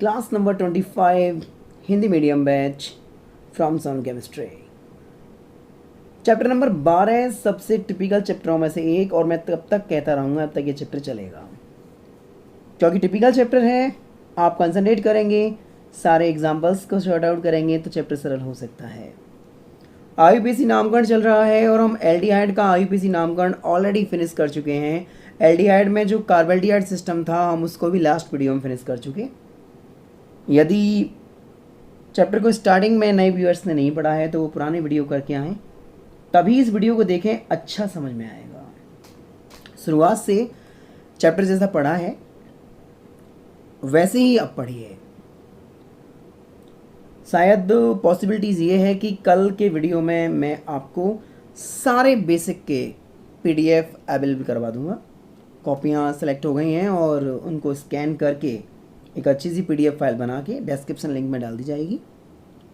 Class number 25 Hindi medium batch from sound chemistry. Chapter number 12 सबसे typical चैप्टरों में से एक, और मैं तब तक कहता रहूँगा अब तक ये चैप्टर चलेगा क्योंकि टिपिकल चैप्टर है। आप कंसंट्रेट करेंगे, सारे एग्जाम्पल्स को शॉर्ट आउट करेंगे तो चैप्टर सरल हो सकता है। आईयूपीएसी नामकरण चल रहा है और हम एल्डिहाइड का आईयूपीएसी नामकरण ऑलरेडी फिनिश कर चुके हैं। एल्डिहाइड में जो कार्बोल्डिहाइड सिस्टम था हम उसको भी लास्ट वीडियो में फिनिश कर चुके। यदि चैप्टर को स्टार्टिंग में नए व्यूअर्स ने नहीं पढ़ा है तो वो पुराने वीडियो करके आएँ, तभी इस वीडियो को देखें, अच्छा समझ में आएगा। शुरुआत से चैप्टर जैसा पढ़ा है वैसे ही अब पढ़िए। शायद पॉसिबिलिटीज़ ये है कि कल के वीडियो में मैं आपको सारे बेसिक के पीडीएफ अवेलेबल करवा दूंगा। कॉपियाँ सेलेक्ट हो गई हैं और उनको स्कैन करके एक अच्छी सी पीडीएफ फाइल बना के डिस्क्रिप्शन लिंक में डाल दी जाएगी,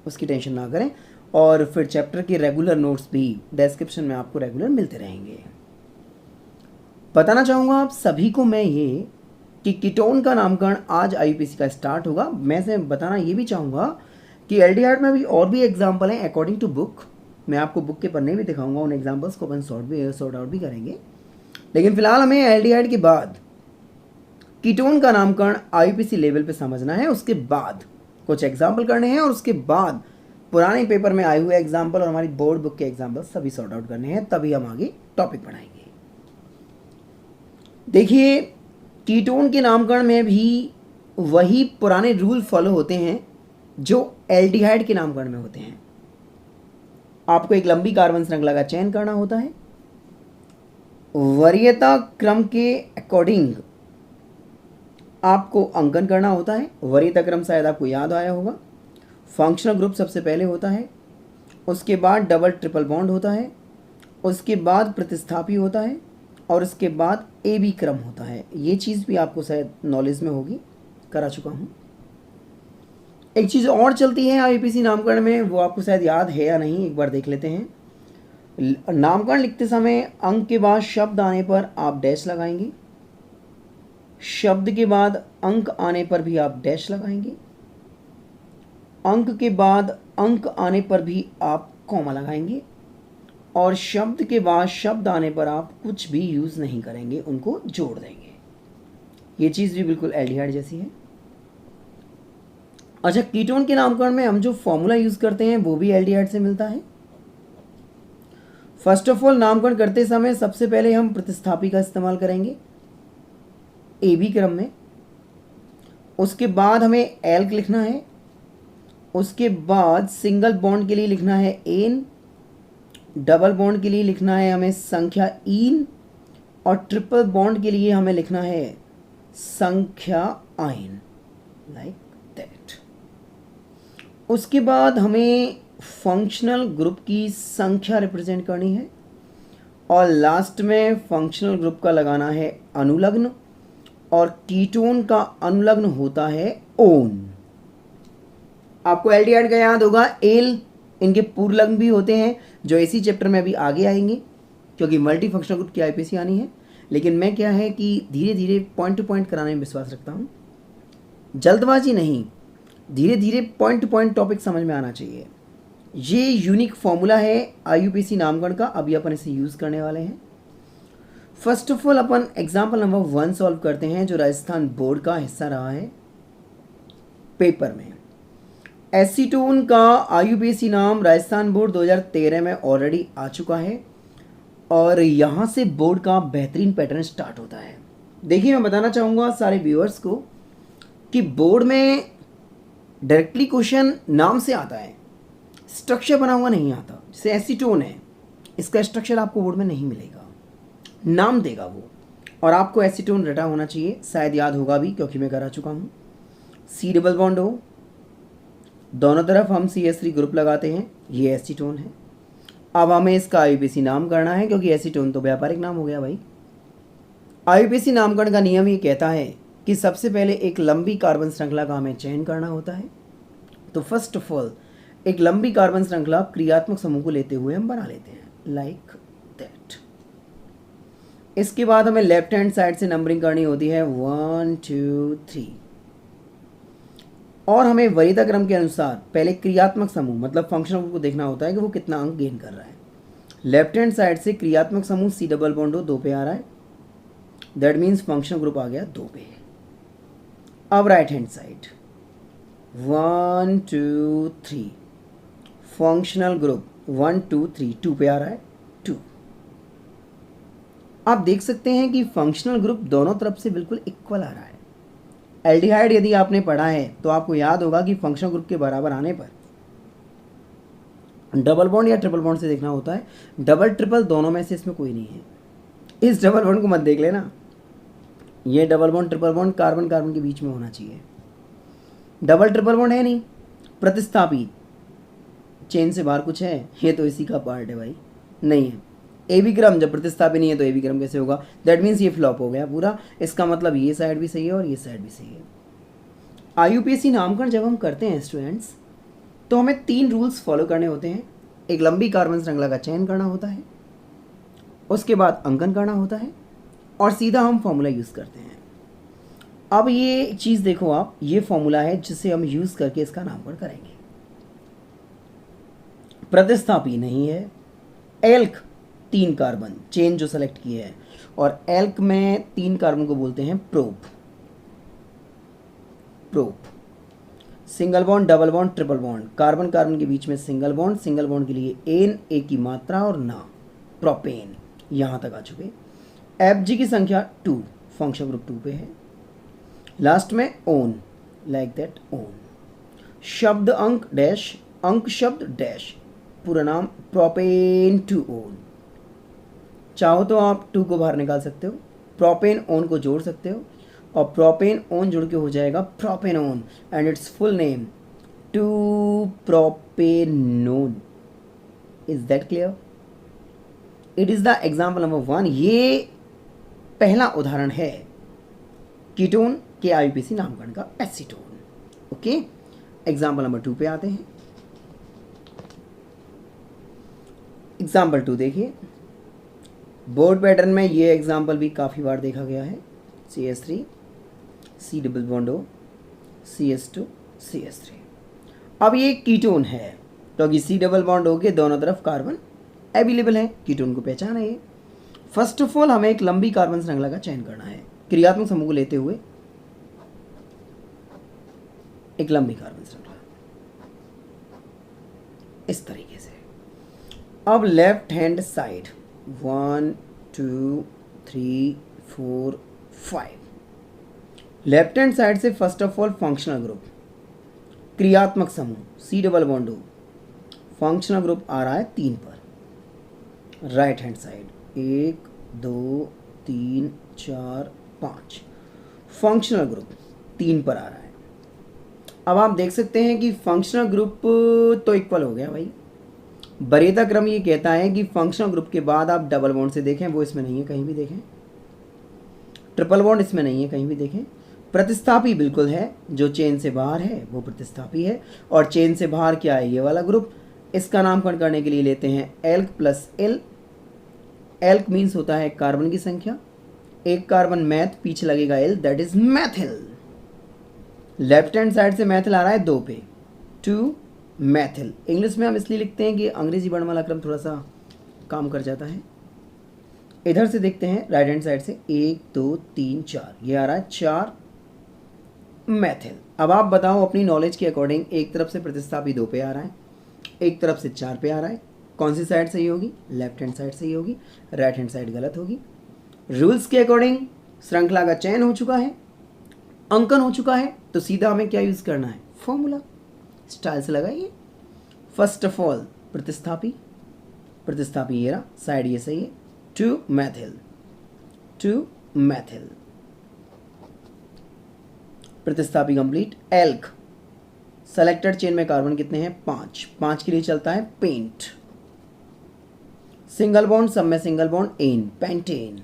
उसकी टेंशन ना करें। और फिर चैप्टर के रेगुलर नोट्स भी डिस्क्रिप्शन में आपको रेगुलर मिलते रहेंगे। बताना चाहूँगा आप सभी को मैं ये कि कीटोन का नामकरण आज आईयूपीएसी का स्टार्ट होगा। मैं से बताना ये भी चाहूँगा कि एल्डिहाइड में भी और भी एग्जाम्पल हैं अकॉर्डिंग टू बुक। मैं आपको बुक के पन्ने भी दिखाऊंगा, उन एग्जाम्पल्स को अपन सॉर्ट आउट भी करेंगे। लेकिन फिलहाल हमें एल्डिहाइड के बाद कीटोन का नामकरण आईयूपीएसी लेवल पे समझना है। उसके बाद कुछ एग्जाम्पल करने हैं और उसके बाद पुराने पेपर में आए हुए एग्जाम्पल और हमारी बोर्ड बुक के एग्जाम्पल सभी सॉर्ट आउट करने हैं, तभी हम आगे टॉपिक बढ़ाएंगे। देखिए, कीटोन के नामकरण में भी वही पुराने रूल फॉलो होते हैं जो एल्डिहाइड के नामकरण में होते हैं। आपको एक लंबी कार्बन श्रृंखला का चयन करना होता है, वरीयता क्रम के अकॉर्डिंग आपको अंकन करना होता है। वरीयता क्रम शायद आपको याद आया होगा। फंक्शनल ग्रुप सबसे पहले होता है, उसके बाद डबल ट्रिपल बॉन्ड होता है, उसके बाद प्रतिस्थापी होता है और उसके बाद ए बी क्रम होता है। ये चीज़ भी आपको शायद नॉलेज में होगी, करा चुका हूँ। एक चीज़ और चलती है आईयूपीएसी नामकरण में, वो आपको शायद याद है या नहीं, एक बार देख लेते हैं। नामकरण लिखते समय अंक के बाद शब्द आने पर आप डैश लगाएंगे, शब्द के बाद अंक आने पर भी आप डैश लगाएंगे, अंक के बाद अंक आने पर भी आप कॉमा लगाएंगे और शब्द के बाद शब्द आने पर आप कुछ भी यूज़ नहीं करेंगे, उनको जोड़ देंगे। ये चीज़ भी बिल्कुल एल्डिहाइड जैसी है। अच्छा, कीटोन के नामकरण में हम जो फॉर्मूला यूज़ करते हैं वो भी एल्डिहाइड से मिलता है। फर्स्ट ऑफ ऑल, नामकरण करते समय सबसे पहले हम प्रतिस्थापी का इस्तेमाल करेंगे ए बी क्रम में। उसके बाद हमें एल्क लिखना है, उसके बाद सिंगल बॉन्ड के लिए लिखना है एन, डबल बॉन्ड के लिए लिखना है हमें संख्या ईन और ट्रिपल बॉन्ड के लिए हमें लिखना है संख्या आइन, लाइक दैट। उसके बाद हमें फंक्शनल ग्रुप की संख्या रिप्रेजेंट करनी है और लास्ट में फंक्शनल ग्रुप का लगाना है अनुलग्न और कीटोन का अनुलग्न होता है ओन। आपको एल्डिहाइड का याद होगा एल, इनके पूर्वलग्न भी होते हैं जो इसी चैप्टर में अभी आगे आएंगे क्योंकि मल्टी फंक्शनल ग्रुप की आईयूपीएसी आनी है। लेकिन मैं क्या है कि धीरे धीरे पॉइंट टू पॉइंट कराने में विश्वास रखता हूँ, जल्दबाजी नहीं, धीरे धीरे पॉइंट टू पॉइंट टॉपिक समझ में आना चाहिए। ये यूनिक फॉर्मूला है आईयूपीएसी नामकरण का, अभी अपन इसे यूज़ करने वाले हैं। First of all upon example number 1 solve करते हैं जो राजस्थान बोर्ड का हिस्सा रहा है पेपर में। एसीटोन का आईयूपीएसी नाम राजस्थान बोर्ड 2013 में ऑलरेडी आ चुका है और यहाँ से बोर्ड का बेहतरीन पैटर्न स्टार्ट होता है। देखिए, मैं बताना चाहूँगा सारे व्यूअर्स को कि बोर्ड में डायरेक्टली क्वेश्चन नाम से आता है, स्ट्रक्चर बना हुआ नहीं आता। जैसे एसीटोन है, इसका स्ट्रक्चर आपको बोर्ड में नहीं मिलेगा, नाम देगा वो, और आपको एसीटोन रटा होना चाहिए, शायद याद होगा भी क्योंकि मैं करा चुका हूँ। सी डबल बॉन्ड हो, दोनों तरफ हम CH3 ग्रुप लगाते हैं, ये एसीटोन है। अब हमें इसका आईयूपीएसी नाम करना है क्योंकि एसीटोन तो व्यापारिक नाम हो गया भाई। आईयूपीएसी नामकरण का नियम ये कहता है कि सबसे पहले एक लंबी कार्बन श्रृंखला का हमें चयन करना होता है। तो फर्स्ट ऑफ ऑल एक लंबी कार्बन श्रृंखला क्रियात्मक समूह को लेते हुए हम बना लेते हैं, लाइक दैट। इसके बाद हमें लेफ्ट हैंड साइड से नंबरिंग करनी होती है 1 2 3। और हमें वरीयता क्रम के अनुसार पहले क्रियात्मक समूह मतलब फंक्शनल ग्रुप को देखना होता है कि वो कितना अंक गेन कर रहा है। लेफ्ट हैंड साइड से क्रियात्मक समूह C डबल बॉन्ड O 2 पे आ रहा है, दैट मीन्स फंक्शनल ग्रुप आ गया 2 पे। अब right hand side 1 2 3 functional group 1 2 3 2 पे आ रहा है 2। आप देख सकते हैं कि फंक्शनल ग्रुप दोनों तरफ से बिल्कुल इक्वल आ रहा है। एल्डिहाइड यदि आपने पढ़ा है तो आपको याद होगा कि फंक्शनल ग्रुप के बराबर आने पर डबल बॉन्ड या ट्रिपल बॉन्ड से देखना होता है। डबल ट्रिपल दोनों में से इसमें कोई नहीं है। इस डबल बॉन्ड को मत देख लेना, ये double bond triple bond carbon carbon के बीच में होना चाहिए। डबल ट्रिपल बॉन्ड है नहीं, प्रतिस्थापी चेन से बाहर कुछ है, ये तो इसी का पार्ट है भाई, नहीं है। ए बी क्रम जब प्रतिस्थापी नहीं है तो ए बी क्रम कैसे होगा, दैट मीन्स ये फ्लॉप हो गया पूरा। इसका मतलब ये साइड भी सही है और ये साइड भी सही है। IUPAC नामकरण जब हम करते हैं स्टूडेंट्स तो हमें 3 रूल्स फॉलो करने होते हैं। एक लंबी कार्बन श्रृंखला का चयन करना होता है, उसके बाद अंकन करना होता है और सीधा हम फॉर्मूला यूज़ करते हैं। अब ये चीज़ देखो आप, ये फॉर्मूला है जिसे हम यूज़ करके इसका नामकरण करेंगे। प्रतिस्थापी नहीं है, एल्क 3 कार्बन चेन जो सेलेक्ट की है, और एल्क में 3 कार्बन को बोलते हैं prop. Single bond double bond triple bond, carbon carbon के बीच में सिंगल बॉन्ड के लिए एन ए की मात्रा और ना प्रोपेन, यहाँ तक आ चुके। FG की संख्या 2, फंक्शन ग्रुप 2 पे है। लास्ट में ओन, लाइक दैट ओन। शब्द अंक डैश, अंक शब्द डैश, पूरा नाम प्रोपेन टू ओन। चाहो तो आप 2 को बाहर निकाल सकते हो, प्रोपेन ओन को जोड़ सकते हो और प्रोपेन ओन जुड़ के हो जाएगा propanone and it's full name 2 propanone. Is that clear? It is the example number 1। ये पहला उदाहरण है कीटोन के IUPAC नामकरण का, एसीटोन। ओके, एग्जाम्पल नंबर 2 पे आते हैं। एग्जाम्पल 2 देखिए, बोर्ड पैटर्न में ये एग्जाम्पल भी काफ़ी बार देखा गया है। CH3 C double bond O CH2 CH3। अब ये कीटोन है क्योंकि C डबल बॉन्ड O के दोनों तरफ कार्बन अवेलेबल है, कीटोन को पहचाना है। फर्स्ट ऑफ ऑल हमें एक लंबी कार्बन श्रृंखला का चयन करना है। क्रियात्मक समूह को लेते हुए एक लंबी कार्बन श्रृंखला इस तरीके से। अब left hand side 1 2 3 4 5, left hand side से first of all functional group, क्रियात्मक समूह C double bond O, functional group आ रहा है 3 पर। Right hand side 1 2 3 4 5, functional group 3 पर आ रहा है। अब आप देख सकते हैं कि फंक्शनल ग्रुप तो इक्वल हो गया भाई। वरीयता क्रम ये कहता है कि फंक्शनल ग्रुप के बाद आप डबल बॉन्ड से देखें, वो इसमें नहीं है, कहीं भी देखें। ट्रिपल बॉन्ड इसमें नहीं है, कहीं भी देखें। प्रतिस्थापी बिल्कुल है, जो चेन से बाहर है वो प्रतिस्थापी है, और चेन से बाहर क्या है, ये वाला ग्रुप। इसका नामकरण करने के लिए लेते हैं elk plus L. Elk means होता है कार्बन की संख्या, एक कार्बन मैथ, पीछे लगेगा L, that is Maithil. Left hand side से मैथिल आ रहा है 2 पे, 2 मैथिल। इंग्लिश में हम इसलिए लिखते हैं कि अंग्रेजी वर्णमाला क्रम थोड़ा सा काम कर जाता है। इधर से देखते हैं राइट हैंड साइड से 1 2 3 4, ये आ रहा है 4 मैथिल। अब आप बताओ अपनी नॉलेज के अकॉर्डिंग, एक तरफ से प्रतिस्थापी 2 पे आ रहा है, एक तरफ से 4 पे आ रहा है, कौन सी साइड सही होगी? लेफ्ट हैंड साइड सही होगी, राइट हैंड साइड गलत होगी। रूल्स के अकॉर्डिंग श्रृंखला का चयन हो चुका है, अंकन हो चुका है, तो सीधा हमें क्या यूज़ करना है? फॉर्मूला। स्टाइल से लगाइए। फर्स्ट ऑफ ऑल प्रतिस्थापी ये रहा, साइड ये सही है, 2 मैथिल, 2 मैथिल। प्रतिस्थापी कंप्लीट। एल्क, सेलेक्टेड चेन में कार्बन कितने हैं? 5 के लिए चलता है पेंट। सिंगल बॉन्ड, सब में single bond, N, pentane.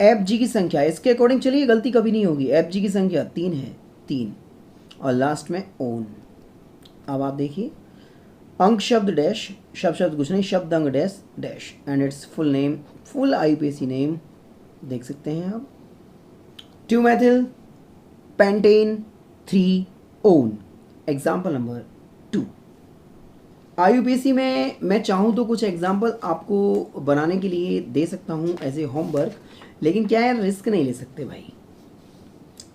FG की संख्या, इसके अकॉर्डिंग चलिए गलती कभी नहीं होगी, FG की संख्या 3 है, 3, और लास्ट में ओन। अब आप देखिए, अंक शब्द डैश, शब्द कुछ नहीं, शब्द अंक dash dash, and it's full name, full IUPAC name देख सकते हैं आप, 2 Maithil pentane 3 own. Example number 2। IUPAC में मैं चाहूँ तो कुछ एग्जाम्पल आपको बनाने के लिए दे सकता हूँ एज ए होमवर्क, लेकिन क्या है, रिस्क नहीं ले सकते भाई।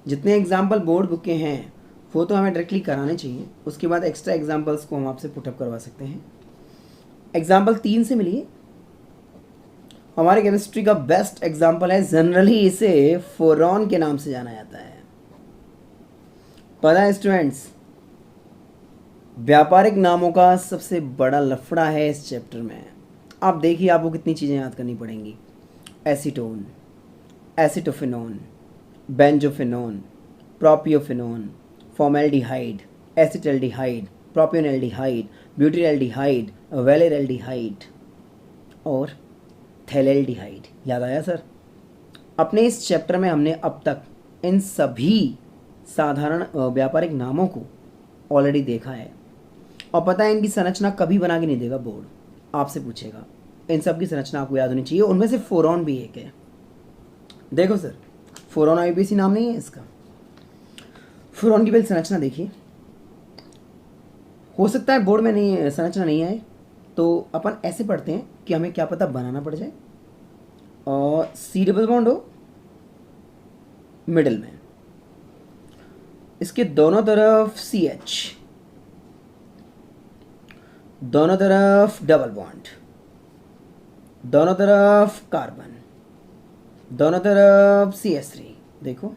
जितने एग्जाम्पल बोर्ड बुक के हैं वो तो हमें डायरेक्टली कराने चाहिए, उसके बाद एक्स्ट्रा एग्जाम्पल्स को हम आपसे पुटअप करवा सकते हैं। एग्जाम्पल 3 से मिलिए। हमारे केमिस्ट्री का बेस्ट एग्जाम्पल है, जनरली इसे फोरॉन के नाम से जाना जाता है। पता है स्टूडेंट्स, व्यापारिक नामों का सबसे बड़ा लफड़ा है इस चैप्टर में। आप देखिए आपको कितनी चीज़ें याद करनी पड़ेंगी। Acetone, acetophenone, benzophenone, propiophenone, formaldehyde, acetaldehyde, propionaldehyde, butyraldehyde, valeraldehyde और थैलेल्डिहाइड। याद आया सर? अपने इस चैप्टर में हमने अब तक इन सभी साधारण व्यापारिक नामों को ऑलरेडी देखा है, और पता है इनकी संरचना कभी बना के नहीं देगा बोर्ड, आपसे पूछेगा। इन सब की संरचना आपको याद होनी चाहिए, उनमें से फोरॉन भी एक है। देखो सर, फोरॉन IUPAC नाम नहीं है इसका। फोरॉन की पहले संरचना देखिए। हो सकता है बोर्ड में नहीं संरचना नहीं आए, तो अपन ऐसे पढ़ते हैं कि हमें क्या पता बनाना पड़ जाए, और C डबल बॉन्ड हो मिडिल में, इसके दोनों तरफ CH, दोनों तरफ डबल बॉन्ड, दोनों तरफ कार्बन, दोनों तरफ CH3। देखो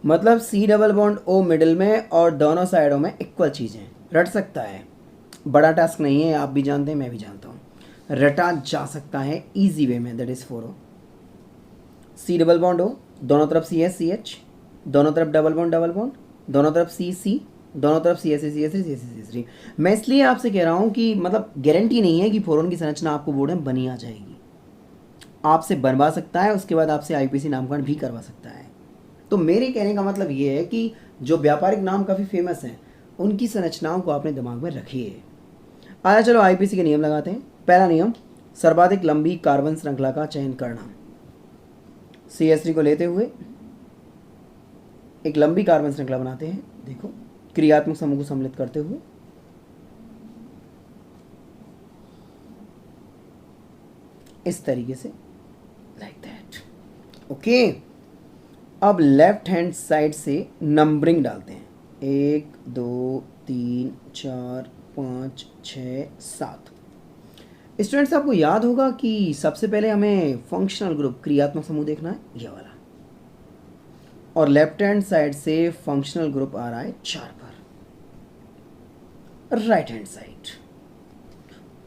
मतलब C double bond O middle में और दोनों साइडों में इक्वल चीज़ें। रट सकता है, बड़ा टास्क नहीं है, आप भी जानते हैं मैं भी जानता हूँ, रटा जा सकता है इजी वे में। That is 4O। C double bond O, दोनों तरफ CH, दोनों तरफ डबल बॉन्ड, दोनों तरफ C, दोनों तरफ CH3। मैं इसलिए आपसे कह रहा हूँ कि मतलब गारंटी नहीं है कि फोरॉन की संरचना आपको बोर्ड में बनी आ जाएगी, आपसे बनवा सकता है, उसके बाद आपसे IUPAC नामकरण भी करवा सकता है। तो मेरे कहने का मतलब ये है कि जो व्यापारिक नाम काफ़ी फेमस हैं उनकी संरचनाओं को अपने दिमाग में रखिए। आया चलो IUPAC के नियम लगाते हैं। पहला नियम, सर्वाधिक लंबी कार्बन श्रृंखला का चयन करना। CH3 को लेते हुए एक लंबी कार्बन श्रृंखला बनाते हैं। देखो क्रियात्मक समूह को सम्मिलित करते हुए इस तरीके से, लाइक दैट। ओके, अब लेफ्ट हैंड साइड से नंबरिंग डालते हैं। 1 2 3 4 5 6 7। स्टूडेंट्स आपको याद होगा कि सबसे पहले हमें फंक्शनल ग्रुप क्रियात्मक समूह देखना है, ये वाला, और लेफ्ट हैंड साइड से फंक्शनल ग्रुप आ रहा है 4 पर। Right hand side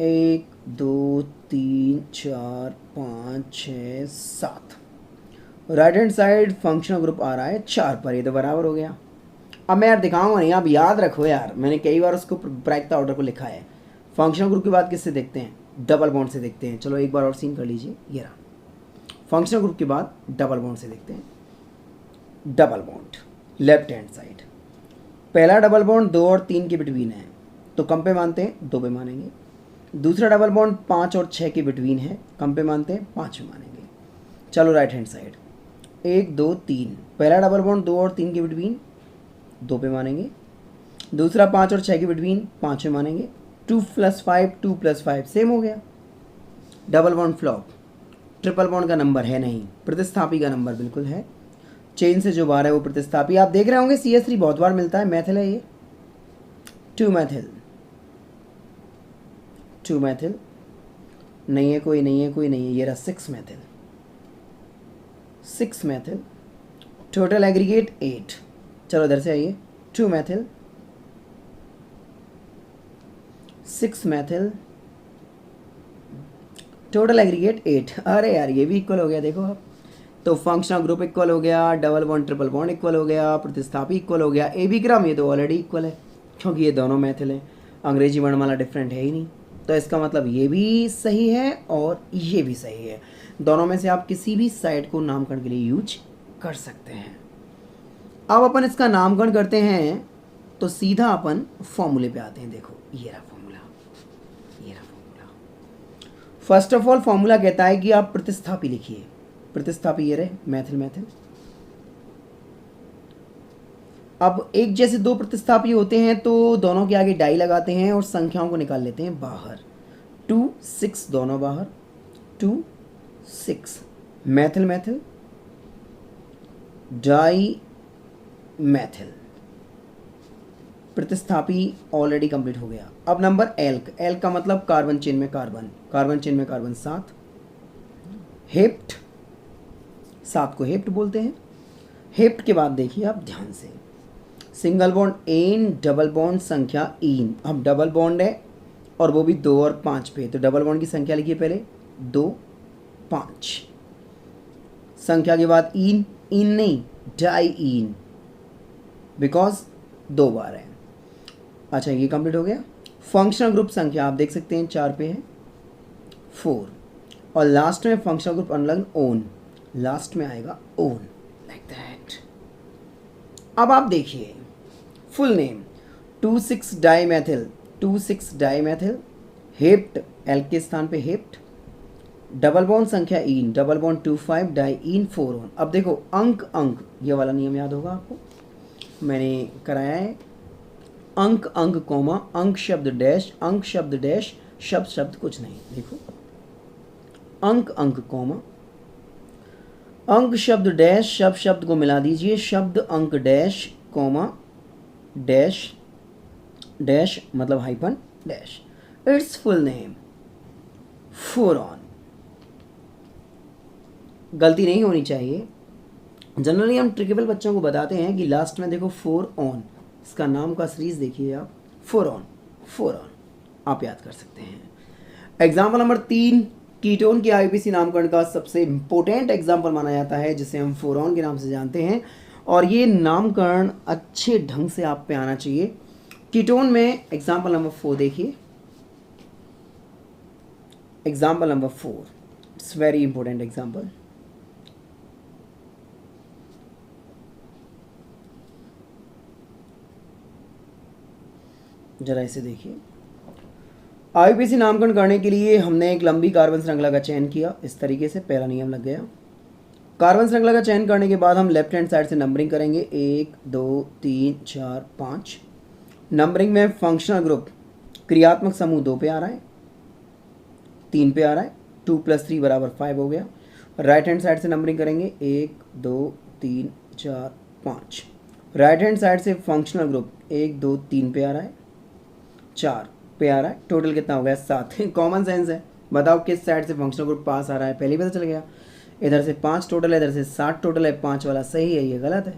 1 2 3 4 5 6 7। Right hand side functional group आ रहा है 4 पर। ये तो बराबर हो गया। अब मैं यार दिखाऊंगा नहीं, आप याद रखो यार, मैंने कई बार उसको प्रायिकता ऑर्डर को लिखा है। फंक्शनल ग्रुप के बाद किससे देखते हैं? डबल बॉन्ड से देखते हैं। चलो एक बार और सीन कर लीजिए, ये रहा। फंक्शनल ग्रुप के बाद डबल बॉन्ड से देखते हैं। Double bond left hand side, पहला डबल बॉन्ड 2 और 3 के बिटवीन है, तो कम पे मानते हैं 2 पे मानेंगे। दूसरा डबल बॉन्ड 5 और 6 के बिटवीन है, कम पे मानते हैं 5 पे मानेंगे। चलो राइट हैंड साइड 1 2 3, पहला डबल बॉन्ड 2 और 3 के बिटवीन 2 पे मानेंगे। दूसरा 5 और 6 के बिटवीन 5 पे मानेंगे। 2 + 5 2 + 5 सेम हो गया। Double bond flop, triple bond का नंबर है नहीं, प्रतिस्थापी का नंबर बिल्कुल है। चेन से जो बार है वो प्रतिस्थापी। आप देख रहे होंगे CH3 बहुत बार मिलता है, मैथिल है ये। 2 मैथिल, 2 मैथिल नहीं है, कोई नहीं है, कोई नहीं है, ये रहा 6 मैथिल, 6 मैथिल। Total aggregate 8। चलो इधर से आइए, 2 मैथिल, 6 मैथिल, टोटल एग्रीगेट 8। अरे यार ये भी इक्वल हो गया, देखो आप। तो फंक्शनल ग्रुप इक्वल हो गया, double bond triple bond equal हो गया, प्रतिस्थापी इक्वल हो गया। AB क्रम ये तो ऑलरेडी इक्वल है क्योंकि ये दोनों मैथिल हैं, अंग्रेजी वर्णमाला डिफरेंट है ही नहीं, तो इसका मतलब ये भी सही है और ये भी सही है। दोनों में से आप किसी भी साइड को नामकरण के लिए यूज कर सकते हैं। अब अपन इसका नामकरण करते हैं तो सीधा अपन फॉर्मूले पे आते हैं। देखो ये रहा फॉर्मूला, ये रहा formula. First of all formula कहता है कि आप प्रतिस्थापी लिखिए। प्रतिस्थापी ये रहे मैथिल मैथिल, अब एक जैसे दो प्रतिस्थापी होते हैं तो दोनों के आगे डाई लगाते हैं और संख्याओं को निकाल लेते हैं बाहर। 2 6 दोनों बाहर, 2 6 मैथिल मैथिल डाई मैथिल, प्रतिस्थापी ऑलरेडी कंप्लीट हो गया। अब नंबर एल्क, एल्क का मतलब कार्बन चेन में कार्बन, कार्बन चेन में कार्बन 7, हेप्ट 7 को हेप्ट बोलते हैं। हेप्ट के बाद देखिए आप ध्यान से, single bond n, double bond संख्या इन। अब डबल बॉन्ड है और वो भी 2 और 5 पे, तो डबल बॉन्ड की संख्या लिखिए पहले 2 5, संख्या के बाद इन, इन नहीं डाई इन, बिकॉज 2 बार है। अच्छा ये कंप्लीट हो गया। फंक्शनल ग्रुप संख्या आप देख सकते हैं 4 पे है 4, और लास्ट में फंक्शनल ग्रुप अनलग्न ओन, लास्ट में आएगा ओन, लाइक दैट। अब आप देखिए full name 2,6 dimethyl, 2,6 dimethyl, hept L के स्थान पे हेप्ट, डबल बॉन्ड संख्या इन, डबल बॉन्ड 2,5 डाई इन 4 ओन। अब देखो अंक अंक, ये वाला नियम याद होगा आपको, मैंने कराया है। अंक अंक कॉमा, अंक शब्द डैश, अंक शब्द डैश, शब्द शब्द कुछ नहीं। देखो अंक अंक कॉमा, अंक शब्द डैश, शब्द शब्द को मिला दीजिए, शब्द अंक डैश कॉमा डैश डैश मतलब hyphen dash, it's full name 4 on. गलती नहीं होनी चाहिए। जनरली हम ट्रिकेबल बच्चों को बताते हैं कि लास्ट में देखो 4 ऑन, इसका नाम का सीरीज देखिए आप, 4 ऑन 4 ऑन, आप याद कर सकते हैं। एग्जाम्पल नंबर 3, कीटोन के आईपीसी नामकरण का सबसे इम्पोर्टेंट एग्जाम्पल माना जाता है, जिसे हम 4 ऑन के नाम से जानते हैं, और ये नामकरण अच्छे ढंग से आप पे आना चाहिए। कीटोन में एग्जाम्पल नंबर 4 देखिए, example number 4, it's very important example. जरा इसे देखिए। आईपीसी नामकरण करने के लिए हमने एक लंबी कार्बन श्रृंखला का चयन किया, इस तरीके से पहला नियम लग गया। कार्बन श्रृंखला का चयन करने के बाद हम लेफ्ट हैंड साइड से नंबरिंग करेंगे, 1 2 3 4 5। नंबरिंग में फंक्शनल ग्रुप क्रियात्मक समूह 2 पे आ रहा है, 3 पे आ रहा है, 2 + 3 = 5 हो गया। राइट हैंड साइड से नंबरिंग करेंगे, 1 2 3 4 5। राइट हैंड साइड से फंक्शनल ग्रुप 1 2 3 पे आ रहा है, 4 पे आ रहा है, टोटल कितना हो गया 7। कॉमन सेंस है, बताओ किस साइड से फंक्शनल ग्रुप पास आ रहा है, पहले पता चल गया। इधर से 5 टोटल है, इधर से 7 टोटल है, 5 वाला सही है, ये गलत है।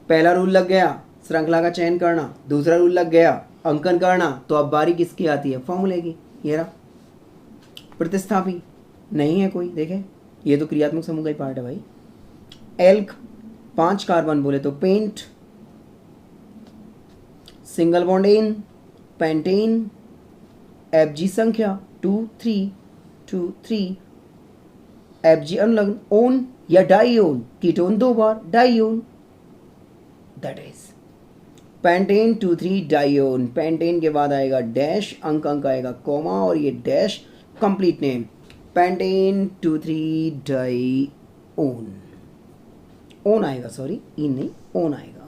पहला रूल लग गया श्रृंखला का चयन करना, दूसरा रूल लग गया अंकन करना, तो अब बारी किसकी आती है, फॉर्मूले की। ये रहा प्रतिस्थापी नहीं है कोई, देखें ये तो क्रियात्मक समूह का ही पार्ट है भाई। एल्क 5 कार्बन बोले तो pent, single bond N pentane, FG संख्या 2 3 2 3, एफजी अनलग्न ओन या डाईओन, कीटोन 2 बार dione, that is pentane 2 3 dione. Pentane के बाद आएगा डैश, अंक अंक आएगा कॉमा, और ये dash complete name pentane 2 3 dione, one आएगा, सॉरी इन नहीं ओन आएगा,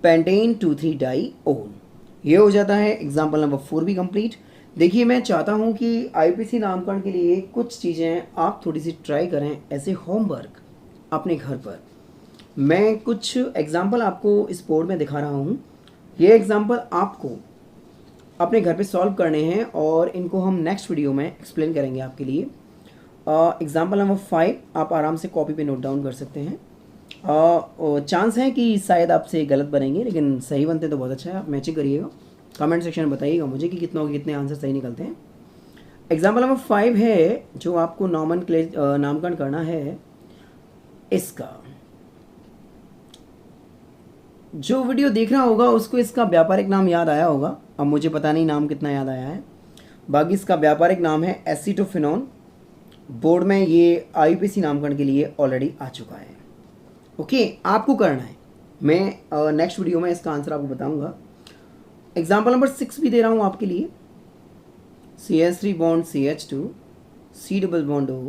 पेंटेन 2 3 डाईओन। ये हो जाता है एग्जाम्पल नंबर 4 भी कंप्लीट। देखिए मैं चाहता हूँ कि आईपीसी नामकरण के लिए कुछ चीज़ें आप थोड़ी सी ट्राई करें ऐसे होमवर्क अपने घर पर। मैं कुछ एग्जाम्पल आपको इस बोर्ड में दिखा रहा हूँ, ये एग्जाम्पल आपको अपने घर पे सॉल्व करने हैं और इनको हम नेक्स्ट वीडियो में एक्सप्लेन करेंगे आपके लिए। एग्जाम्पल नंबर 5 आप आराम से कॉपी पे नोट डाउन कर सकते हैं। चांस है कि शायद आपसे गलत बनेंगे, लेकिन सही बनते तो बहुत अच्छा है। आप मैचिंग करिएगा, कमेंट सेक्शन में बताइएगा मुझे कि कितने आंसर सही निकलते हैं। एग्जाम्पल नंबर 5 है जो आपको नामकरण करना है इसका। जो वीडियो देख रहा होगा उसको इसका व्यापारिक नाम याद आया होगा, अब मुझे पता नहीं नाम कितना याद आया है, बाकी इसका व्यापारिक नाम है एसीटोफिनोन। बोर्ड में ये आईपीसी नामकरण के लिए ऑलरेडी आ चुका है। ओके आपको करना है, मैं नेक्स्ट वीडियो में इसका आंसर आपको बताऊंगा। एग्जाम्पल नंबर 6 भी दे रहा हूँ आपके लिए, CH3 bond CH2, C double bond O,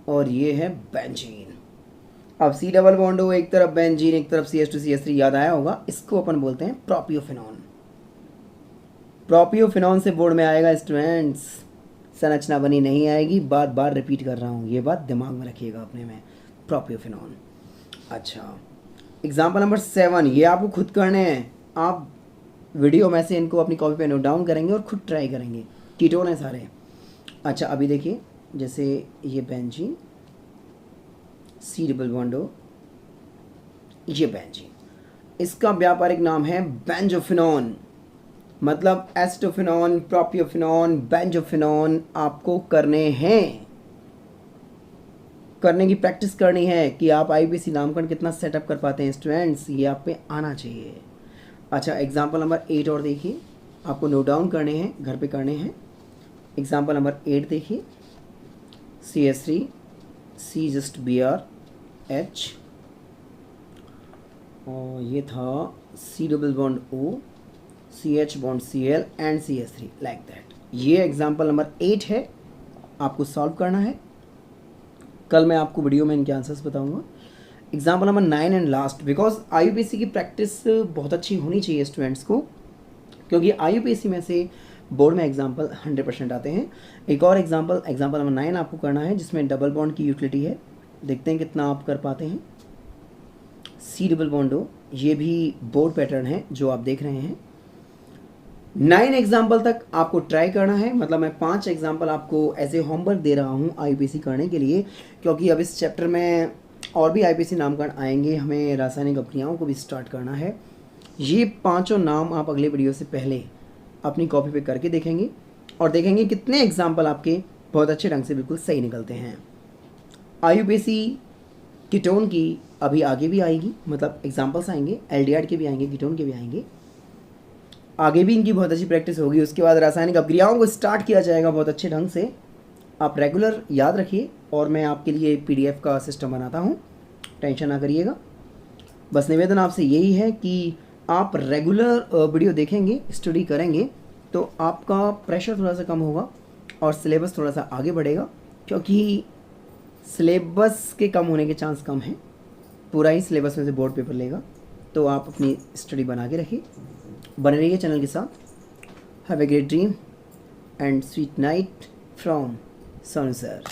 और ये है बेंजीन। अब सी डबल बॉन्ड हो, एक तरफ बेंजीन एक तरफ CH2CH3, याद आया होगा, इसको अपन बोलते हैं प्रोपियोफेनॉन। प्रोपियोफेनॉन से बोर्ड में आएगा स्टूडेंट्स, संरचना बनी नहीं आएगी, बार बार रिपीट कर रहा हूँ, ये बात दिमाग में रखिएगा अपने में, प्रोपियोफेनॉन। अच्छा, एग्जाम्पल नंबर 7, ये आपको खुद करने हैं, आप वीडियो में से इनको अपनी कॉपी पे नोट डाउन करेंगे और खुद ट्राई करेंगे, कीटोन है सारे। अच्छा, अभी देखिए, जैसे ये बेंजीन, सी डबल बॉन्ड हो, ये बेंजीन, इसका व्यापारिक नाम है बेंजोफिनॉन, मतलब एस्टोफिनॉन, प्रोपियोफिनॉन, बेंजोफिनॉन आपको करने हैं, करने की प्रैक्टिस करनी है कि आप IUPAC नामकरण कितना सेटअप कर पाते हैं स्टूडेंट्स, ये आप पे आना चाहिए। अच्छा, एग्जाम्पल नंबर 8 और देखिए, आपको नोट डाउन करने हैं, घर पे करने हैं। एग्जाम्पल नंबर 8 देखिए, CH3 C just BR H, और ये था C double bond O, CH bond Cl and CH3 like that. ये एग्जाम्पल नंबर 8 है, आपको सॉल्व करना है, कल मैं आपको वीडियो में इनके आंसर्स बताऊंगा। Example number 9 and last, because IUPAC की प्रैक्टिस बहुत अच्छी होनी चाहिए स्टूडेंट्स को, क्योंकि IUPAC में से बोर्ड में एग्जाम्पल 100% आते हैं। एक और एग्जाम्पल नंबर 9 आपको करना है, जिसमें डबल बॉन्ड की यूटिलिटी है, देखते हैं कितना आप कर पाते हैं। सी डबल बॉन्ड हो, ये भी बोर्ड पैटर्न है जो आप देख रहे हैं। 9 एग्जाम्पल तक आपको ट्राई करना है, मतलब मैं 5 एग्जाम्पल आपको ऐसे होमवर्क दे रहा हूँ IUPAC करने के लिए, क्योंकि अब इस चैप्टर में और भी IUPAC नामकरण आएंगे, हमें रासायनिक अभिक्रियाओं को भी स्टार्ट करना है। ये 5 नाम आप अगले वीडियो से पहले अपनी कॉपी पे करके देखेंगे और देखेंगे कितने एग्जाम्पल आपके बहुत अच्छे ढंग से बिल्कुल सही निकलते हैं। IUPAC कीटोन की अभी आगे भी आएगी, मतलब एग्जाम्पल्स आएंगे, एल्डिहाइड के भी आएंगे, कीटोन के भी आएंगे, आगे भी इनकी बहुत अच्छी प्रैक्टिस होगी। उसके बाद रासायनिक अभिक्रियाओं को स्टार्ट किया जाएगा बहुत अच्छे ढंग से। आप रेगुलर याद रखिए, और मैं आपके लिए PDF का सिस्टम बनाता हूँ, टेंशन ना करिएगा। बस निवेदन आपसे यही है कि आप रेगुलर वीडियो देखेंगे, स्टडी करेंगे, तो आपका प्रेशर थोड़ा सा कम होगा और सिलेबस थोड़ा सा आगे बढ़ेगा, क्योंकि सिलेबस के कम होने के चांस कम हैं, पूरा ही सिलेबस में से बोर्ड पेपर लेगा। तो आप अपनी स्टडी बना के रखिए, बने रहिए चैनल के साथ। Have a great dream and sweet night from Sonu sir.